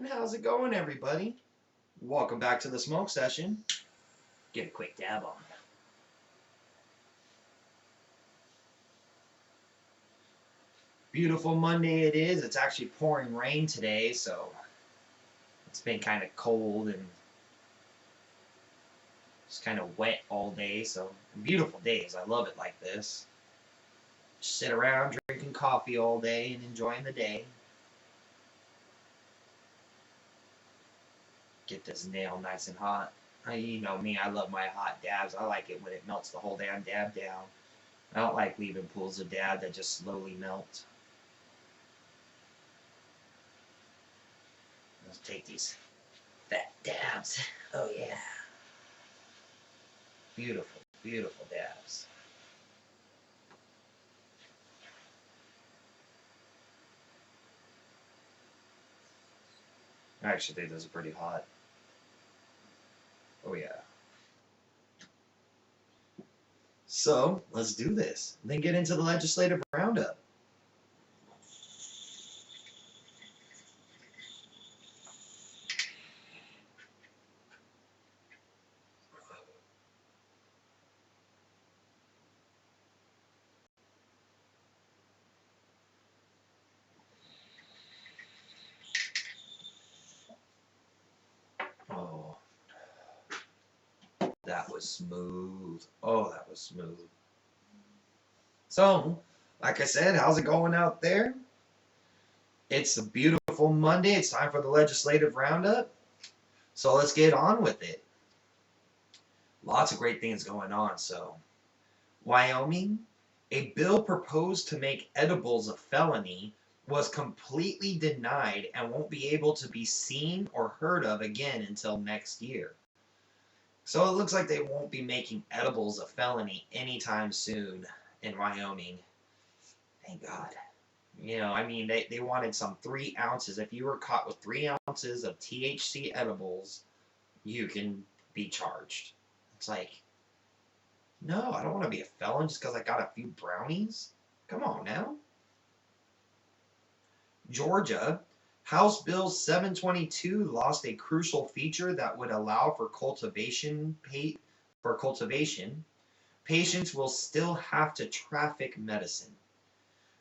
And how's it going, everybody? Welcome back to the smoke session. Get a quick dab on. Beautiful Monday it is. It's actually pouring rain today, so it's been kind of cold and it's kind of wet all day. So beautiful days. I love it like this. Just sit around drinking coffee all day and enjoying the day. Get this nail nice and hot. You know me, I love my hot dabs. I like it when it melts the whole damn dab down. I don't like leaving pools of dab that just slowly melt. Let's take these fat dabs. Oh yeah. Beautiful, beautiful dabs. I actually think those are pretty hot. Oh yeah. So, let's do this. Then get into the legislative roundup. Oh, that was smooth. Oh, that was smooth. So, like I said, how's it going out there? It's a beautiful Monday. It's time for the legislative roundup. So let's get on with it. Lots of great things going on. So, Wyoming, a bill proposed to make edibles a felony was completely denied and won't be able to be seen or heard of again until next year. So it looks like they won't be making edibles a felony anytime soon in Wyoming. Thank God. You know, I mean, they wanted some 3 ounces. If you were caught with 3 ounces of THC edibles, you can be charged. It's like, no, I don't want to be a felon just because I got a few brownies. Come on now. Georgia, House Bill 722 lost a crucial feature that would allow for cultivation. Patients will still have to traffic medicine.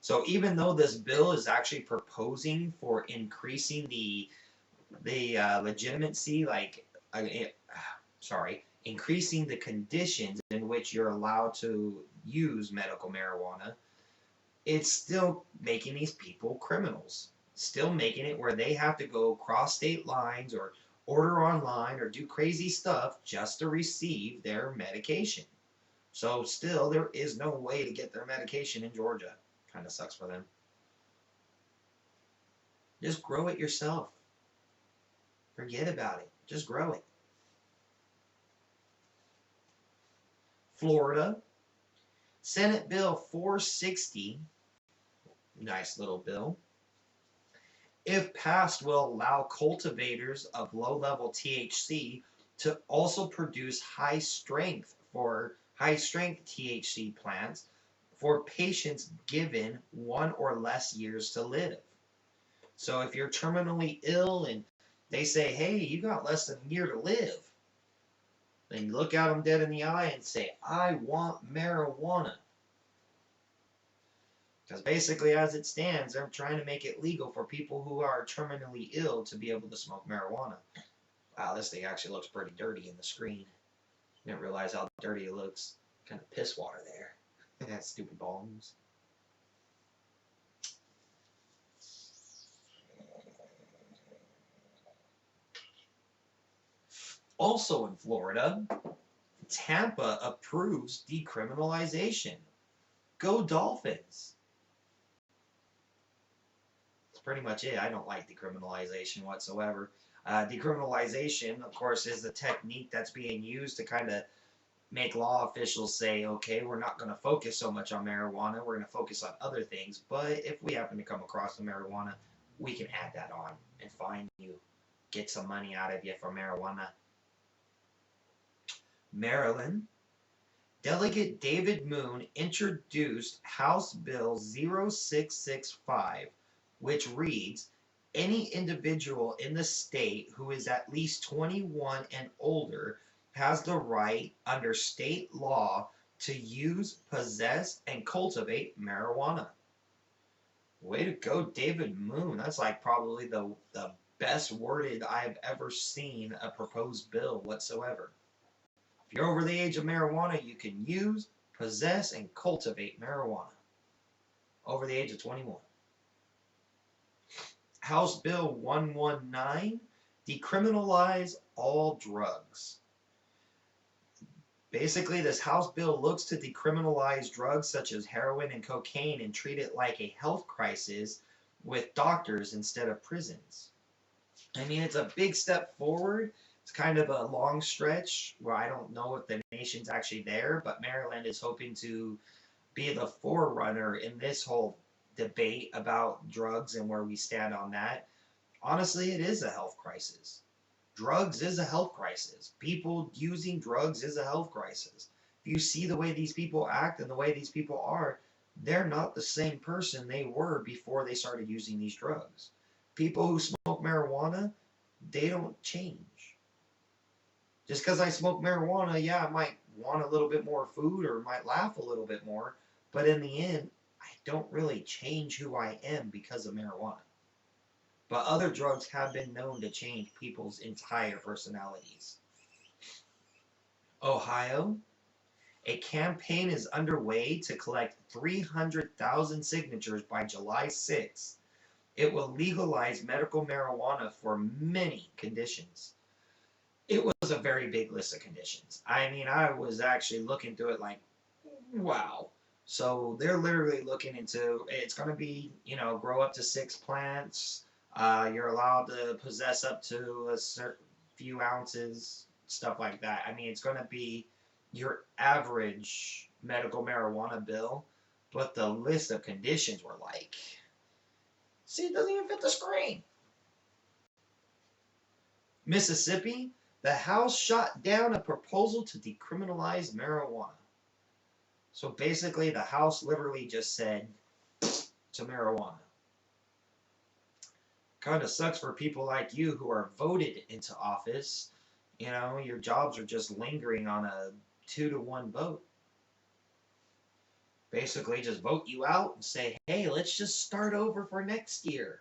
So even though this bill is actually proposing for increasing the legitimacy, increasing the conditions in which you're allowed to use medical marijuana, it's still making these people criminals. Still making it where they have to go cross state lines or order online or do crazy stuff just to receive their medication. So still, there is no way to get their medication in Georgia. Kind of sucks for them. Just grow it yourself. Forget about it. Just grow it. Florida, Senate Bill 460, nice little bill, if passed, will allow cultivators of low-level THC to also produce high-strength THC plants for patients given 1 or less years to live. So if you're terminally ill and they say, hey, you got less than a year to live, then you look at them dead in the eye and say, I want marijuana. Because basically, as it stands, they're trying to make it legal for people who are terminally ill to be able to smoke marijuana. Wow, this thing actually looks pretty dirty in the screen. Didn't realize how dirty it looks. Kind of piss water there. That stupid bombs. Also in Florida, Tampa approves decriminalization. Go Dolphins! That's pretty much it. I don't like decriminalization whatsoever. Decriminalization, of course, is the technique that's being used to kind of make law officials say, okay, we're not going to focus so much on marijuana, we're going to focus on other things, but if we happen to come across the marijuana, we can add that on and fine you, get some money out of you for marijuana. Maryland, Delegate David Moon introduced House Bill 0665, which reads, Any individual in the state who is at least 21 and older has the right under state law to use, possess, and cultivate marijuana. Way to go, David Moon. That's like probably the best worded I've ever seen a proposed bill whatsoever. If you're over the age of marijuana, you can use, possess, and cultivate marijuana. Over the age of 21. House Bill 119, decriminalize all drugs. Basically, this House bill looks to decriminalize drugs such as heroin and cocaine and treat it like a health crisis with doctors instead of prisons. I mean, it's a big step forward. It's kind of a long stretch where I don't know if the nation's actually there, but Maryland is hoping to be the forerunner in this whole debate about drugs and where we stand on that. Honestly, it is a health crisis. Drugs is a health crisis. People using drugs is a health crisis. If you see the way these people act and the way these people are, they're not the same person they were before they started using these drugs. People who smoke marijuana, they don't change. Just because I smoke marijuana, yeah, I might want a little bit more food or might laugh a little bit more, but in the end, I don't really change who I am because of marijuana. But other drugs have been known to change people's entire personalities. Ohio, a campaign is underway to collect 300,000 signatures by July 6th. It will legalize medical marijuana for many conditions. It was a very big list of conditions. I mean, I was actually looking through it like, wow. So they're literally looking into, it's going to be, grow up to 6 plants. You're allowed to possess up to a certain few ounces, stuff like that. I mean, it's going to be your average medical marijuana bill, but the list of conditions were like, see, it doesn't even fit the screen. Mississippi, the House shot down a proposal to decriminalize marijuana. So basically, the House literally just said to marijuana. Kind of sucks for people like you who are voted into office. Your jobs are just lingering on a 2-to-1 vote. Basically, just vote you out and say, hey, let's just start over for next year.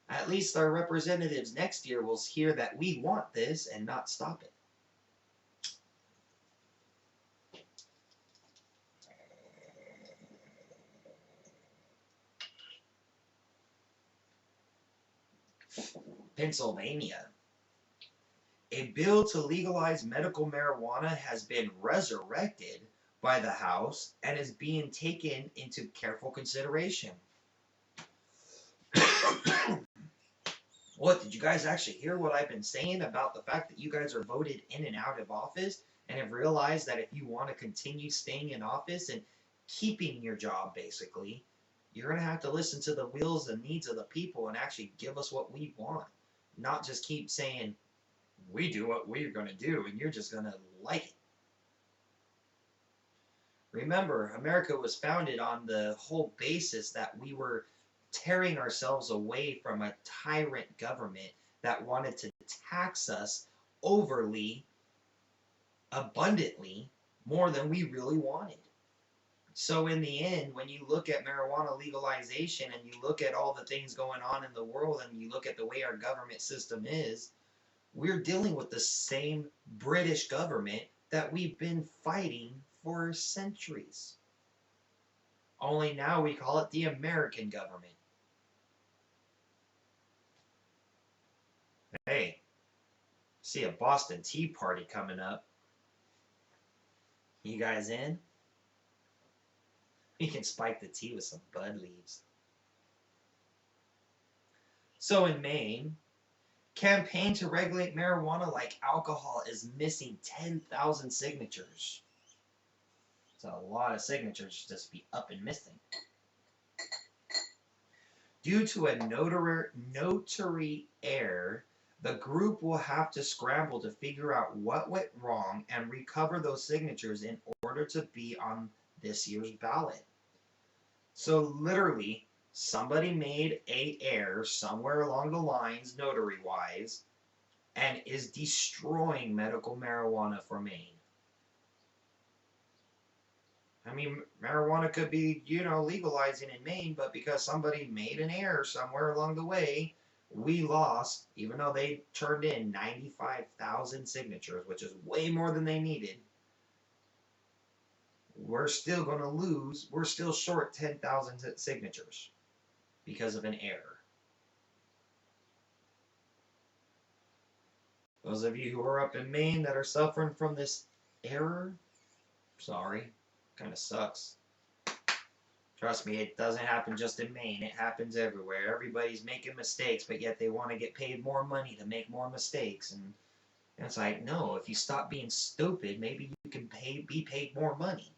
At least our representatives next year will hear that we want this and not stop it. Pennsylvania. A bill to legalize medical marijuana has been resurrected by the House and is being taken into careful consideration. What, did you guys actually hear what I've been saying about the fact that you guys are voted in and out of office and have realized that if you want to continue staying in office and keeping your job, basically, you're going to have to listen to the wills and needs of the people and actually give us what we want. Not just keep saying, we do what we're going to do and you're just going to like it. Remember, America was founded on the whole basis that we were tearing ourselves away from a tyrant government that wanted to tax us overly, abundantly, more than we really wanted. So in the end, when you look at marijuana legalization and you look at all the things going on in the world and you look at the way our government system is, we're dealing with the same British government that we've been fighting for centuries. Only now we call it the American government. Hey, see a Boston Tea Party coming up. You guys in? We can spike the tea with some bud leaves. So in Maine, campaign to regulate marijuana like alcohol is missing 10,000 signatures. It's a lot of signatures just to be up and missing. Due to a notary error, the group will have to scramble to figure out what went wrong and recover those signatures in order to be on this year's ballot. So literally, Somebody made a error somewhere along the lines, notary-wise, and is destroying medical marijuana for Maine. I mean, marijuana could be, legalizing in Maine, but because somebody made an error somewhere along the way, we lost, even though they turned in 95,000 signatures, which is way more than they needed. We're still going to lose. We're still short 10,000 signatures because of an error. Those of you who are up in Maine that are suffering from this error, sorry, kind of sucks. Trust me, it doesn't happen just in Maine. It happens everywhere. Everybody's making mistakes, but yet they want to get paid more money to make more mistakes. And it's like, no, if you stop being stupid, maybe you can be paid more money.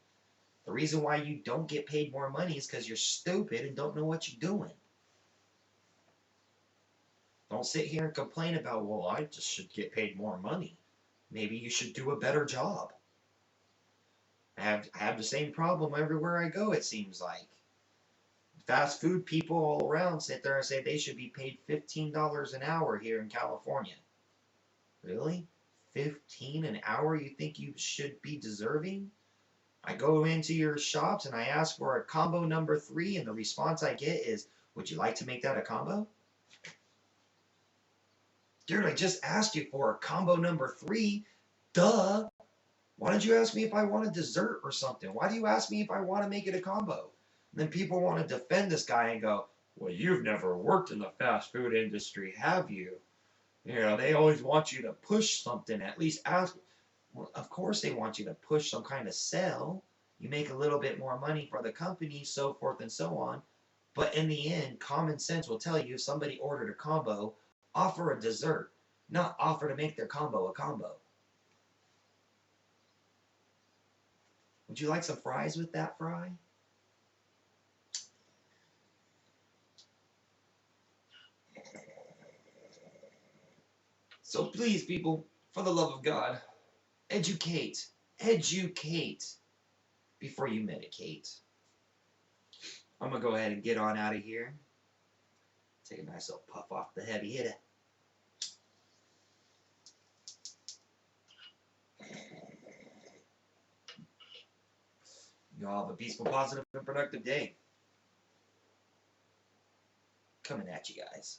The reason why you don't get paid more money is because you're stupid and don't know what you're doing. Don't sit here and complain about, well, I just should get paid more money. Maybe you should do a better job. I have the same problem everywhere I go, it seems like. Fast food people all around sit there and say they should be paid $15 an hour here in California. Really? 15 an hour you think you should be deserving? I go into your shops and I ask for a combo number 3 and the response I get is, would you like to make that a combo? Dude, I just asked you for a combo number 3. Duh! Why don't you ask me if I want a dessert or something? Why do you ask me if I want to make it a combo? And then people want to defend this guy and go, well, you've never worked in the fast food industry, have you? They always want you to push something, at least ask. Well, of course they want you to push some kind of sell. You make a little bit more money for the company, so forth and so on. But in the end, common sense will tell you if somebody ordered a combo, offer a dessert, not offer to make their combo a combo. Would you like some fries with that fry? So please, people, for the love of God, educate. Educate before you medicate. I'm going to go ahead and get on out of here. Take a nice little puff off the heavy hitter. You all have a peaceful, positive, and productive day. Coming at you guys.